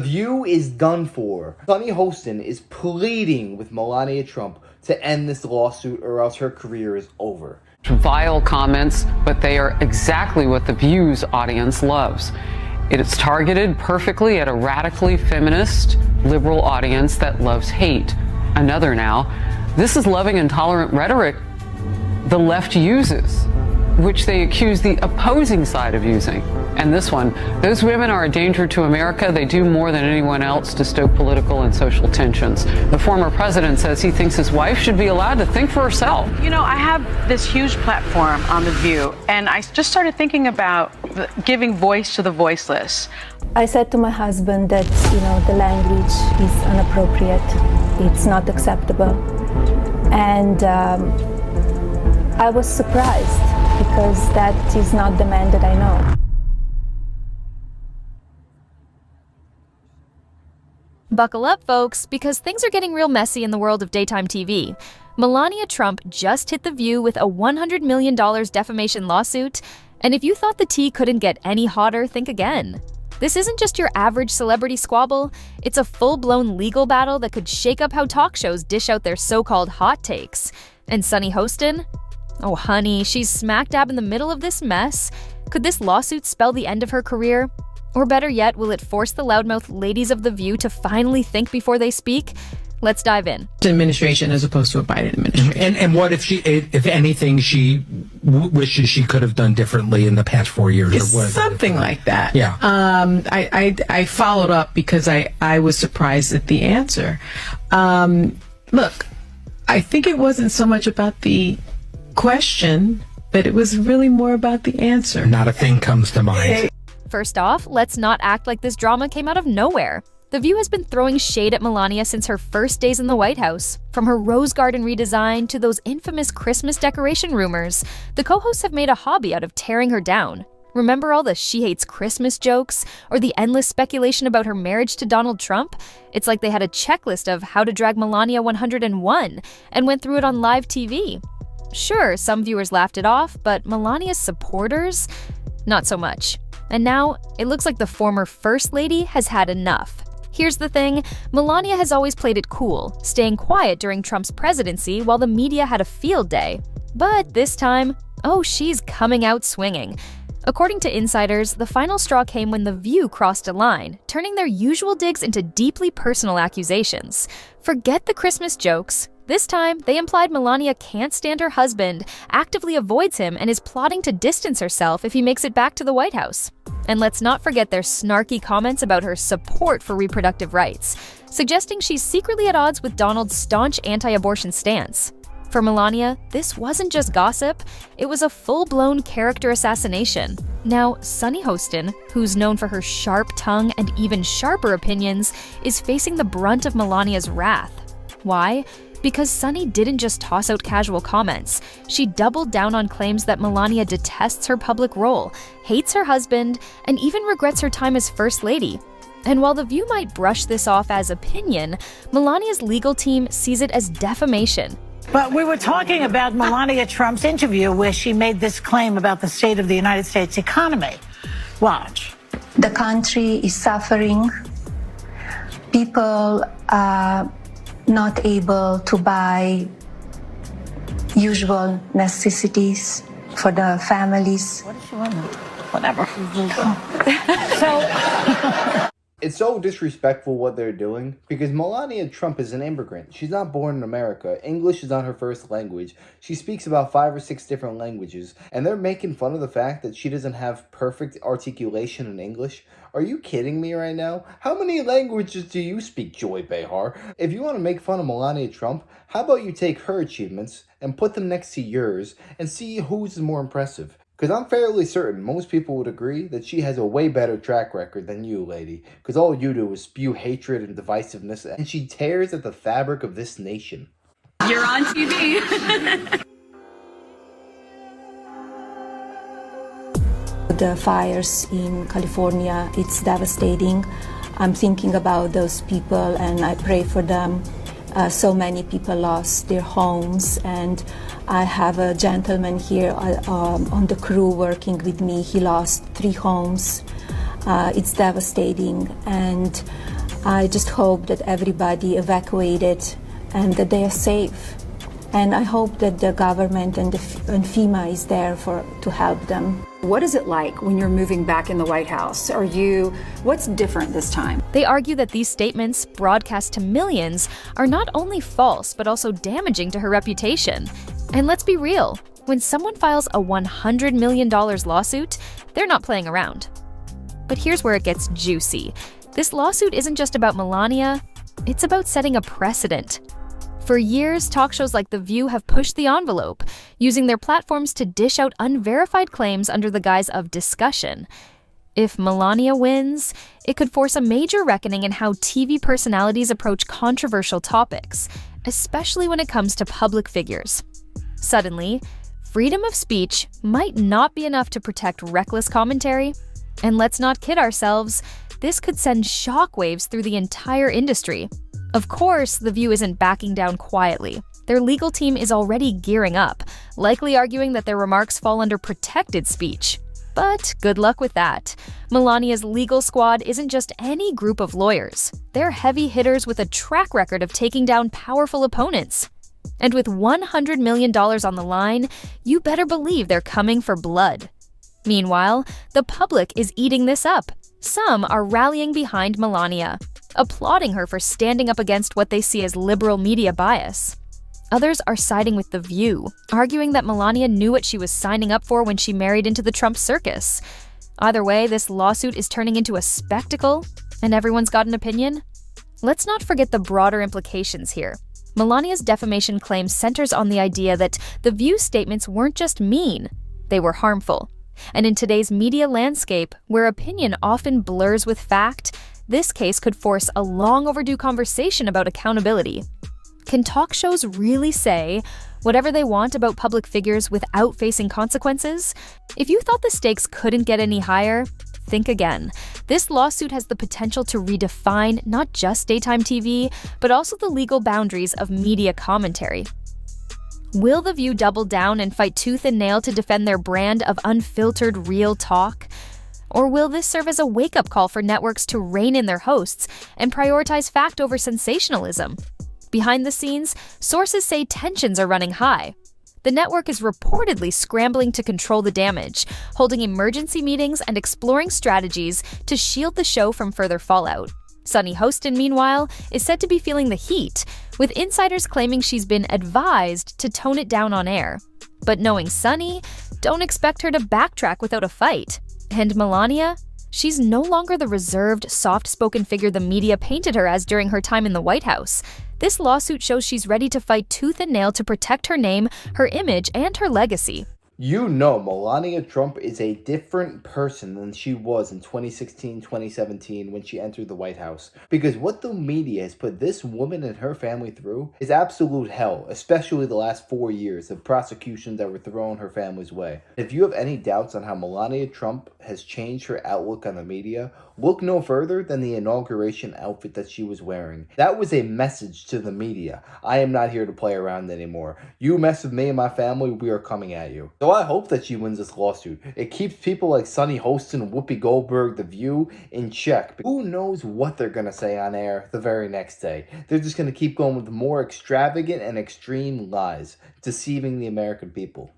View is done for. Sonny Hostin is pleading with Melania Trump to end this lawsuit or else her career is over. Vile comments, but they are exactly what The View's audience loves. It is targeted perfectly at a radically feminist, liberal audience that loves hate. Another now. This is loving and tolerant rhetoric the left uses, which they accuse the opposing side of using. And this one, those women are a danger to America. They do more than anyone else to stoke political and social tensions. The former president says he thinks his wife should be allowed to think for herself. You know, I have this huge platform on The View, and I just started thinking about giving voice to the voiceless. I said to my husband that, the language is inappropriate. It's not acceptable. And I was surprised because that is not the man that I know. Buckle up, folks, because things are getting real messy in the world of daytime TV. Melania Trump just hit The View with a $100 million defamation lawsuit, and if you thought the tea couldn't get any hotter, think again. This isn't just your average celebrity squabble, it's a full-blown legal battle that could shake up how talk shows dish out their so-called hot takes. And Sonny Hostin? Oh honey, she's smack dab in the middle of this mess. Could this lawsuit spell the end of her career? Or better yet, will it force the loudmouth ladies of The View to finally think before they speak? Let's dive in. Administration as opposed to a Biden administration. And what if anything, she wishes she could have done differently in the past 4 years? Or what? Something like that. Yeah. I followed up because I was surprised at the answer. Look, I think it wasn't so much about the question, but it was really more about the answer. Not a thing comes to mind. First off, let's not act like this drama came out of nowhere. The View has been throwing shade at Melania since her first days in the White House. From her Rose Garden redesign to those infamous Christmas decoration rumors, the co-hosts have made a hobby out of tearing her down. Remember all the she hates Christmas jokes or the endless speculation about her marriage to Donald Trump? It's like they had a checklist of how to drag Melania 101 and went through it on live TV. Sure, some viewers laughed it off, but Melania's supporters? Not so much. And now, it looks like the former First Lady has had enough. Here's the thing, Melania has always played it cool, staying quiet during Trump's presidency while the media had a field day. But this time, oh, she's coming out swinging. According to insiders, the final straw came when The View crossed a line, turning their usual digs into deeply personal accusations. Forget the Christmas jokes. This time, they implied Melania can't stand her husband, actively avoids him, and is plotting to distance herself if he makes it back to the White House. And let's not forget their snarky comments about her support for reproductive rights, suggesting she's secretly at odds with Donald's staunch anti-abortion stance. For Melania, this wasn't just gossip, it was a full-blown character assassination. Now, Sonny Hostin, who's known for her sharp tongue and even sharper opinions, is facing the brunt of Melania's wrath. Why? Because Sonny didn't just toss out casual comments. She doubled down on claims that Melania detests her public role, hates her husband, and even regrets her time as First Lady. And while The View might brush this off as opinion, Melania's legal team sees it as defamation. But we were talking about Melania Trump's interview where she made this claim about the state of the United States economy. Watch. The country is suffering. People are not able to buy usual necessities for the families. What does she want? Whatever. It's so disrespectful what they're doing because Melania Trump is an immigrant. She's not born in America. English is not her first language. She speaks about 5 or 6 different languages, and they're making fun of the fact that she doesn't have perfect articulation in English. Are you kidding me right now? How many languages do you speak, Joy Behar? If you want to make fun of Melania Trump, how about you take her achievements and put them next to yours and see who's more impressive? Because I'm fairly certain most people would agree that she has a way better track record than you, lady. Because all you do is spew hatred and divisiveness, and she tears at the fabric of this nation. You're on TV. The fires in California, it's devastating. I'm thinking about those people and I pray for them. So many people lost their homes, and I have a gentleman here on the crew working with me. He lost 3 homes. It's devastating, and I just hope that everybody evacuated and that they are safe. And I hope that the government and FEMA is there to help them. What is it like when you're moving back in the White House? What's different this time? They argue that these statements, broadcast to millions, are not only false, but also damaging to her reputation. And let's be real, when someone files a $100 million lawsuit, they're not playing around. But here's where it gets juicy. This lawsuit isn't just about Melania, it's about setting a precedent. For years, talk shows like The View have pushed the envelope, using their platforms to dish out unverified claims under the guise of discussion. If Melania wins, it could force a major reckoning in how TV personalities approach controversial topics, especially when it comes to public figures. Suddenly, freedom of speech might not be enough to protect reckless commentary, and let's not kid ourselves, this could send shockwaves through the entire industry. Of course, The View isn't backing down quietly. Their legal team is already gearing up, likely arguing that their remarks fall under protected speech. But good luck with that. Melania's legal squad isn't just any group of lawyers. They're heavy hitters with a track record of taking down powerful opponents. And with $100 million on the line, you better believe they're coming for blood. Meanwhile, the public is eating this up. Some are rallying behind Melania, applauding her for standing up against what they see as liberal media bias. Others are siding with The View, arguing that Melania knew what she was signing up for when she married into the Trump circus. Either way, this lawsuit is turning into a spectacle, and everyone's got an opinion. Let's not forget the broader implications here. Melania's defamation claim centers on the idea that The View statements weren't just mean, they were harmful. And in today's media landscape, where opinion often blurs with fact, this case could force a long overdue conversation about accountability. Can talk shows really say whatever they want about public figures without facing consequences? If you thought the stakes couldn't get any higher, think again. This lawsuit has the potential to redefine not just daytime TV, but also the legal boundaries of media commentary. Will The View double down and fight tooth and nail to defend their brand of unfiltered real talk? Or will this serve as a wake-up call for networks to rein in their hosts and prioritize fact over sensationalism? Behind the scenes, sources say tensions are running high. The network is reportedly scrambling to control the damage, holding emergency meetings and exploring strategies to shield the show from further fallout. Sonny Hostin, meanwhile, is said to be feeling the heat, with insiders claiming she's been advised to tone it down on air. But knowing Sonny, don't expect her to backtrack without a fight. And Melania? She's no longer the reserved, soft-spoken figure the media painted her as during her time in the White House. This lawsuit shows she's ready to fight tooth and nail to protect her name, her image, and her legacy. You know Melania Trump is a different person than she was in 2016, 2017 when she entered the White House. Because what the media has put this woman and her family through is absolute hell, especially the last 4 years of prosecutions that were thrown her family's way. If you have any doubts on how Melania Trump has changed her outlook on the media, look no further than the inauguration outfit that she was wearing. That was a message to the media. I am not here to play around anymore. You mess with me and my family, we are coming at you. So I hope that she wins this lawsuit. It keeps people like Sonny Hostin, Whoopi Goldberg, The View in check. Who knows what they're going to say on air the very next day? They're just going to keep going with more extravagant and extreme lies, deceiving the American people.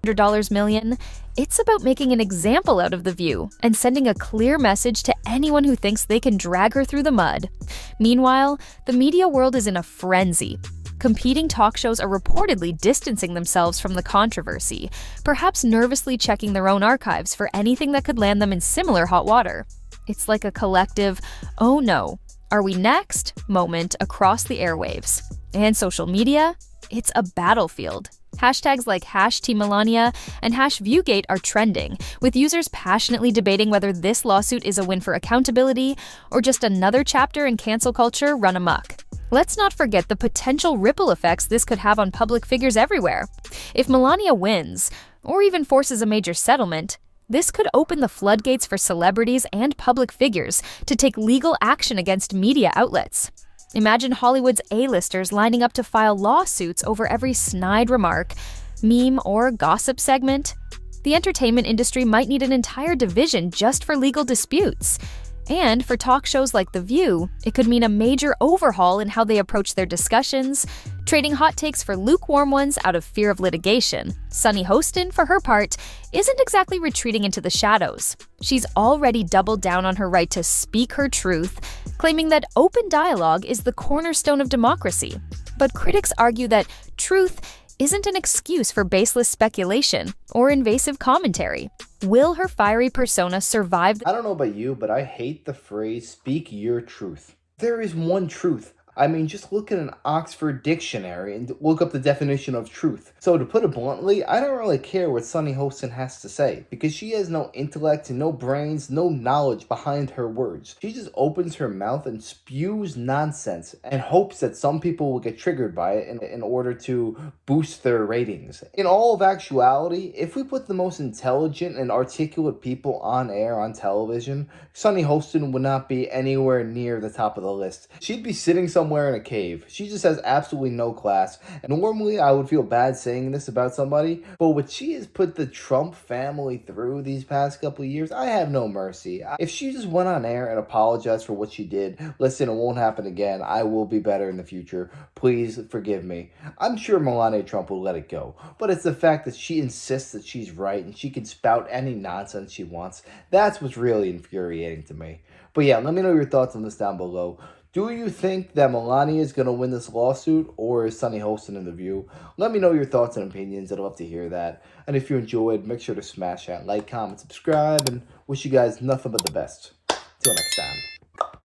$100 million, it's about making an example out of The View and sending a clear message to anyone who thinks they can drag her through the mud. Meanwhile, the media world is in a frenzy. Competing talk shows are reportedly distancing themselves from the controversy, perhaps nervously checking their own archives for anything that could land them in similar hot water. It's like a collective, oh no, are we next moment across the airwaves. And social media, it's a battlefield. Hashtags like #TeamMelania and #ViewGate are trending, with users passionately debating whether this lawsuit is a win for accountability or just another chapter in cancel culture run amok. Let's not forget the potential ripple effects this could have on public figures everywhere. If Melania wins, or even forces a major settlement, this could open the floodgates for celebrities and public figures to take legal action against media outlets. Imagine Hollywood's A-listers lining up to file lawsuits over every snide remark, meme, or gossip segment. The entertainment industry might need an entire division just for legal disputes. And for talk shows like The View, it could mean a major overhaul in how they approach their discussions, trading hot takes for lukewarm ones out of fear of litigation. Sonny Hostin, for her part, isn't exactly retreating into the shadows. She's already doubled down on her right to speak her truth, claiming that open dialogue is the cornerstone of democracy. But critics argue that truth isn't an excuse for baseless speculation or invasive commentary. Will her fiery persona survive? I don't know about you, but I hate the phrase, speak your truth. There is one truth. I mean, just look at an Oxford dictionary and look up the definition of truth. So to put it bluntly, I don't really care what Sonny Hostin has to say, because she has no intellect, no brains, no knowledge behind her words. She just opens her mouth and spews nonsense and hopes that some people will get triggered by it in order to boost their ratings. In all of actuality, if we put the most intelligent and articulate people on air on television, Sonny Hostin would not be anywhere near the top of the list. She'd be sitting somewhere in a cave. She just has absolutely no class. And normally I would feel bad saying this about somebody, but what she has put the Trump family through these past couple of years, I have no mercy. If she just went on air and apologized for what she did, listen, it won't happen again. I will be better in the future. Please forgive me. I'm sure Melania Trump will let it go, but it's the fact that she insists that she's right and she can spout any nonsense she wants. That's what's really infuriating to me. But yeah, let me know your thoughts on this down below. Do you think that Melania is going to win this lawsuit, or is Sonny Hostin in The View? Let me know your thoughts and opinions. I'd love to hear that. And if you enjoyed, make sure to smash that like, comment, subscribe, and wish you guys nothing but the best. Till next time.